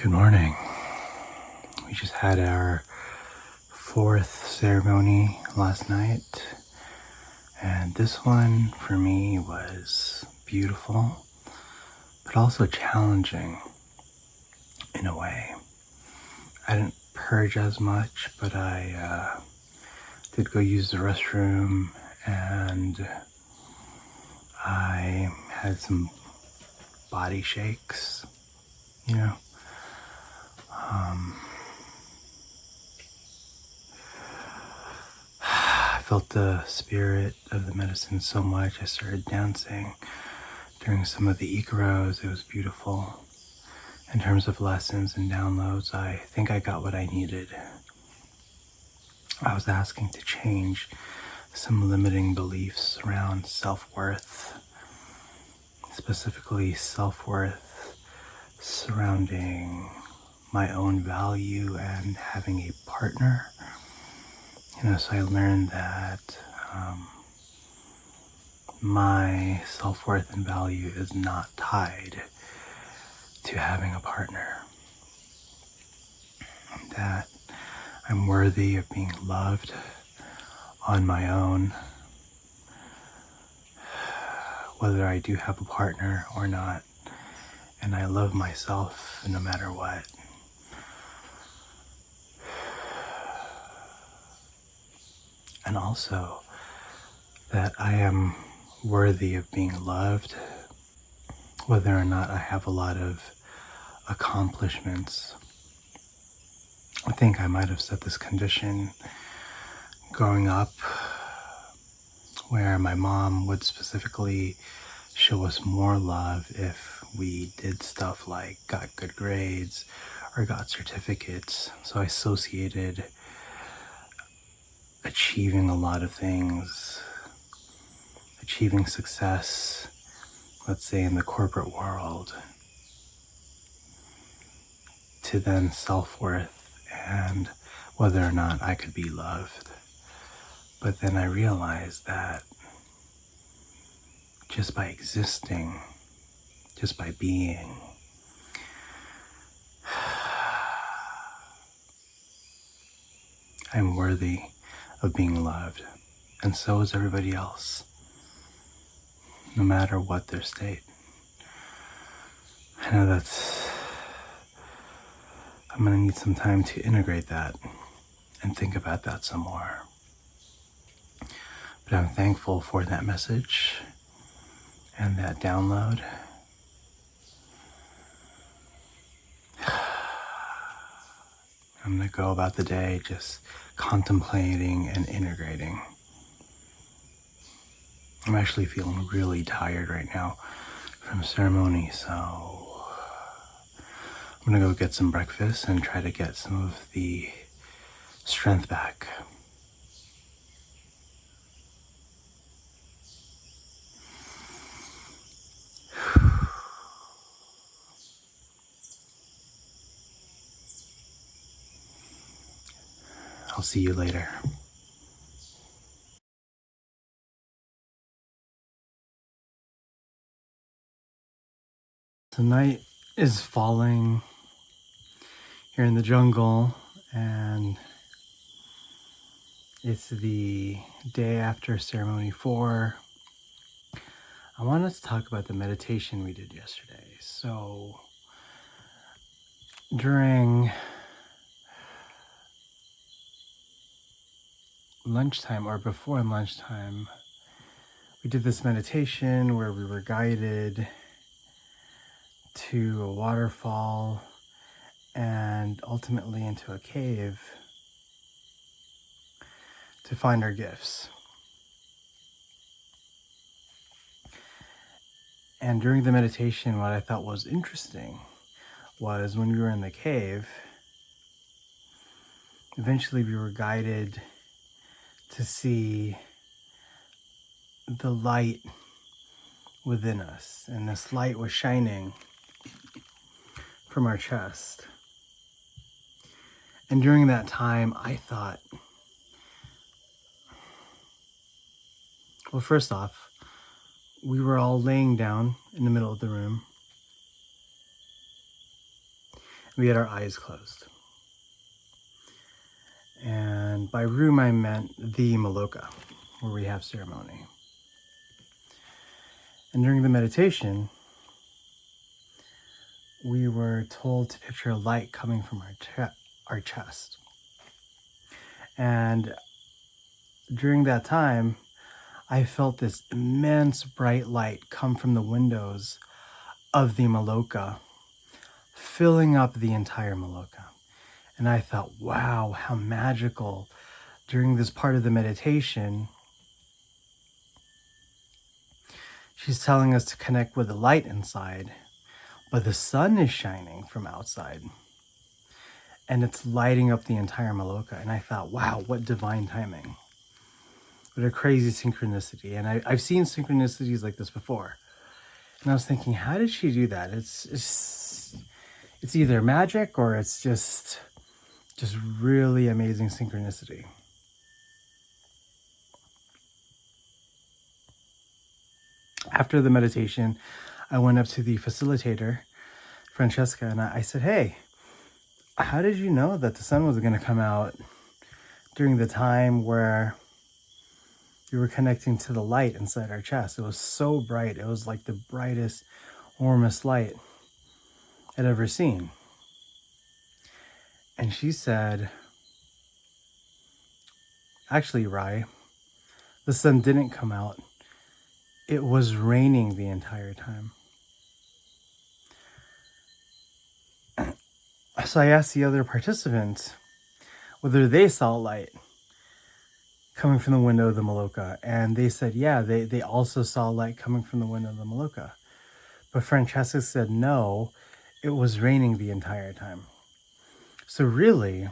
Good morning. We just had our fourth ceremony last night, and this one for me was beautiful, but also challenging in a way. I didn't purge as much, but I did go use the restroom, and I had some body shakes, you know. I felt the spirit of the medicine so much. I started dancing during some of the Icaros. It was beautiful. In terms of lessons and downloads, I think I got what I needed. I was asking to change some limiting beliefs around self-worth, specifically self-worth surrounding my own value and having a partner. So I learned that my self-worth and value is not tied to having a partner. That I'm worthy of being loved on my own, whether I do have a partner or not, and I love myself no matter what. And also that I am worthy of being loved, whether or not I have a lot of accomplishments. I think I might have set this condition growing up where my mom would specifically show us more love if we did stuff like got good grades or got certificates. So I associated achieving a lot of things, achieving success, let's say in the corporate world, to then self-worth and whether or not I could be loved. But then I realized that just by existing, just by being, I'm worthy of being loved, and so is everybody else, no matter what their state. I know I'm gonna need some time to integrate that and think about that some more. But I'm thankful for that message and that download. I'm gonna go about the day just contemplating and integrating. I'm actually feeling really tired right now from ceremony, so I'm gonna go get some breakfast and try to get some of the strength back. I'll see you later. The night is falling here in the jungle, and it's the day after ceremony 4. I want us to talk about the meditation we did yesterday. So during lunchtime or before lunchtime, we did this meditation where we were guided to a waterfall and ultimately into a cave to find our gifts. And during the meditation, what I thought was interesting was when we were in the cave, eventually we were guided to see the light within us, and this light was shining from our chest. And during that time, I thought, well, first off, we were all laying down in the middle of the room. We had our eyes closed. And by room, I meant the Maloka, where we have ceremony. And during the meditation, we were told to picture a light coming from our chest. And during that time, I felt this immense bright light come from the windows of the Maloka, filling up the entire Maloka. And I thought, wow, how magical. During this part of the meditation, she's telling us to connect with the light inside, but the sun is shining from outside and it's lighting up the entire Maloka. And I thought, wow, what divine timing. What a crazy synchronicity. And I've seen synchronicities like this before. And I was thinking, how did she do that? It's either magic or it's just really amazing synchronicity. After the meditation, I went up to the facilitator, Francesca, and I said, hey, how did you know that the sun was going to come out during the time where we were connecting to the light inside our chest? It was so bright. It was like the brightest, warmest light I'd ever seen. And she said, actually, Rai, the sun didn't come out. It was raining the entire time. So I asked the other participants whether they saw light coming from the window of the Maloka. And they said, yeah, they also saw light coming from the window of the Maloka. But Francesca said, no, it was raining the entire time. So really,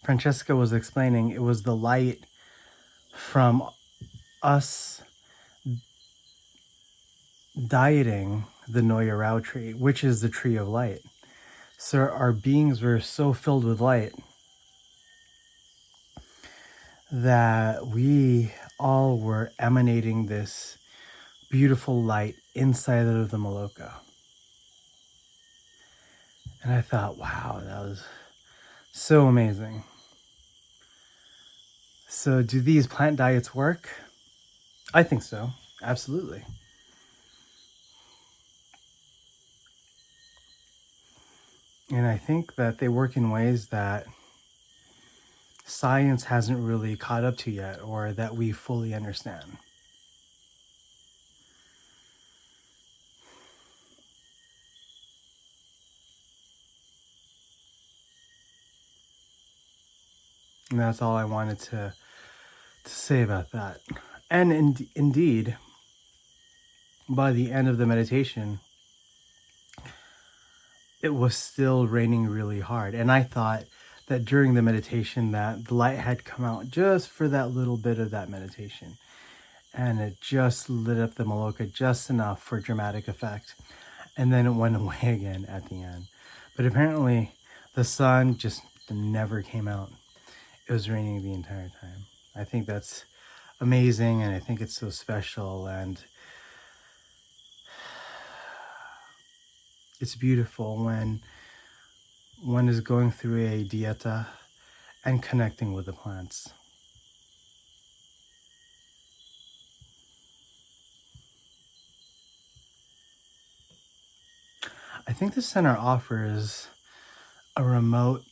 Francesca was explaining it was the light from us dieting the Noya Rao tree, which is the tree of light. So our beings were so filled with light that we all were emanating this beautiful light inside of the Maloka. And I thought, wow, that was so amazing. So do these plant diets work? I think so. Absolutely. And I think that they work in ways that science hasn't really caught up to yet, or that we fully understand. And that's all I wanted to say about that. And indeed, by the end of the meditation, it was still raining really hard. And I thought that during the meditation that the light had come out just for that little bit of that meditation. And it just lit up the Maloka just enough for dramatic effect. And then it went away again at the end. But apparently the sun just never came out. It was raining the entire time. I think that's amazing, and I think it's so special, and it's beautiful when one is going through a dieta and connecting with the plants. I think the center offers a remote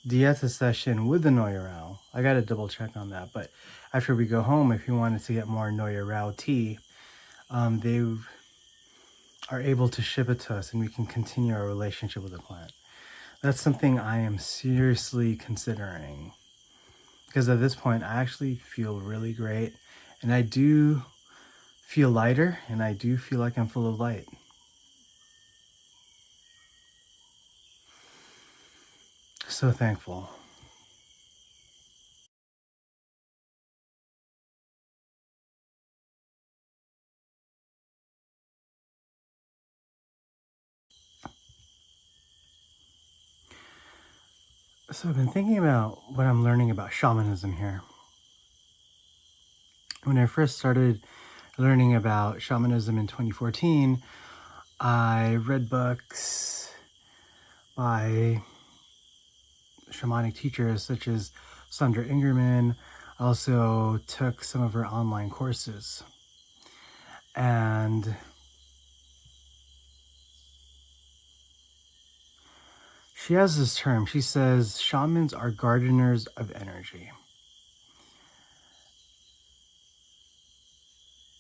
dieta session with the Noya Rao. I got to double check on that, but after we go home, if you wanted to get more Noya Rao tea, they are able to ship it to us and we can continue our relationship with the plant. That's something I am seriously considering, because at this point I actually feel really great, and I do feel lighter, and I do feel like I'm full of light. So thankful. So I've been thinking about what I'm learning about shamanism here. When I first started learning about shamanism in 2014, I read books by shamanic teachers such as Sandra Ingerman. I also took some of her online courses. And she has this term. She says, shamans are gardeners of energy.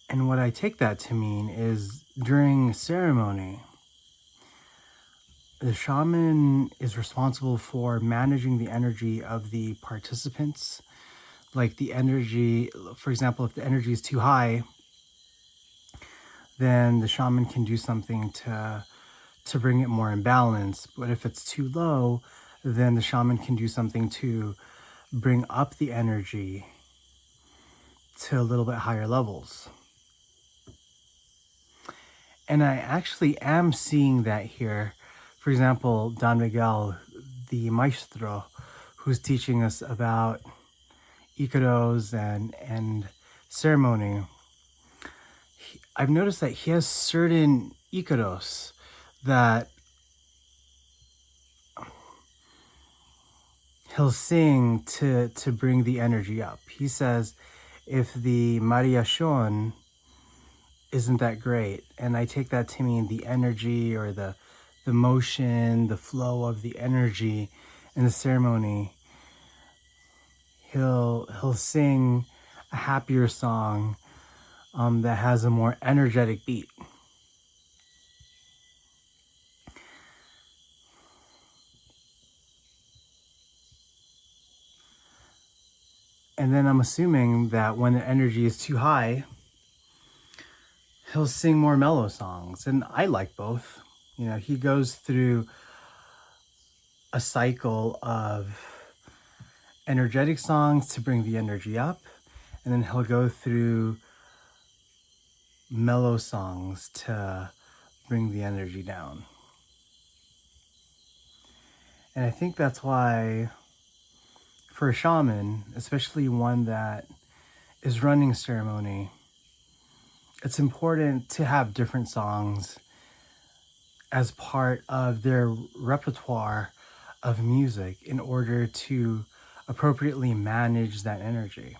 And what I take that to mean is during ceremony, the shaman is responsible for managing the energy of the participants. Like the energy, for example, if the energy is too high, then the shaman can do something to bring it more in balance. But if it's too low, then the shaman can do something to bring up the energy to a little bit higher levels. And I actually am seeing that here. For example, Don Miguel, the maestro, who's teaching us about Icaros and ceremony, I've noticed that he has certain Icaros that he'll sing to bring the energy up. He says if the mariachon isn't that great, and I take that to mean the energy or the motion, the flow of the energy in the ceremony, he'll sing a happier song that has a more energetic beat. And then I'm assuming that when the energy is too high, he'll sing more mellow songs. And I like both. You know, he goes through a cycle of energetic songs to bring the energy up, and then he'll go through mellow songs to bring the energy down. And I think that's why for a shaman, especially one that is running ceremony, it's important to have different songs as part of their repertoire of music in order to appropriately manage that energy.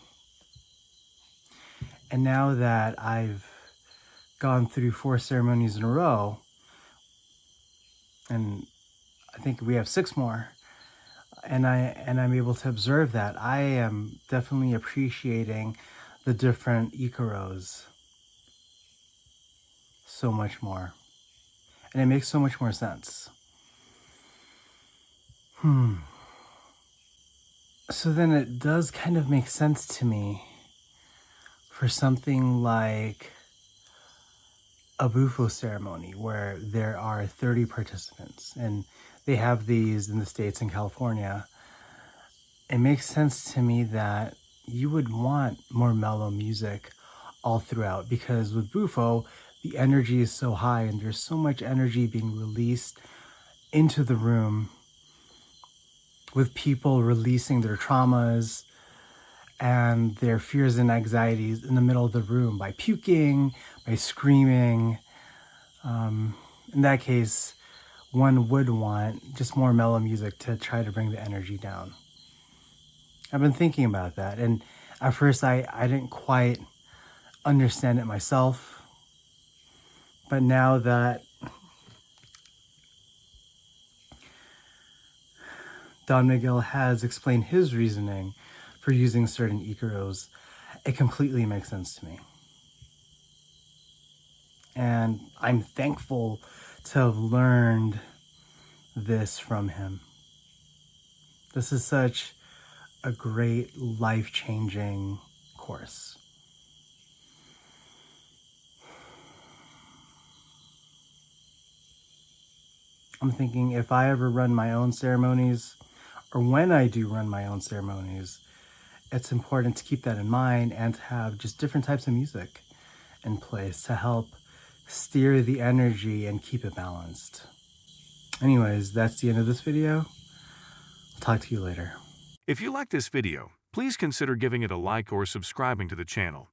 And now that I've gone through 4 ceremonies in a row, and I think we have 6 more, and I'm able to observe that, I am definitely appreciating the different Icaros so much more. And it makes so much more sense. So then it does kind of make sense to me for something like a bufo ceremony where there are 30 participants, and they have these in the States and California. It makes sense to me that you would want more mellow music all throughout, because with bufo, the energy is so high and there's so much energy being released into the room, with people releasing their traumas and their fears and anxieties in the middle of the room by puking, by screaming. In that case, one would want just more mellow music to try to bring the energy down. I've been thinking about that, and at first I didn't quite understand it myself, but now that Don Miguel has explained his reasoning for using certain Icaros, it completely makes sense to me. And I'm thankful to have learned this from him. This is such a great life-changing course. I'm thinking if I ever run my own ceremonies, or when I do run my own ceremonies, it's important to keep that in mind and to have just different types of music in place to help steer the energy and keep it balanced. Anyways, that's the end of this video. I'll talk to you later. If you like this video, please consider giving it a like or subscribing to the channel.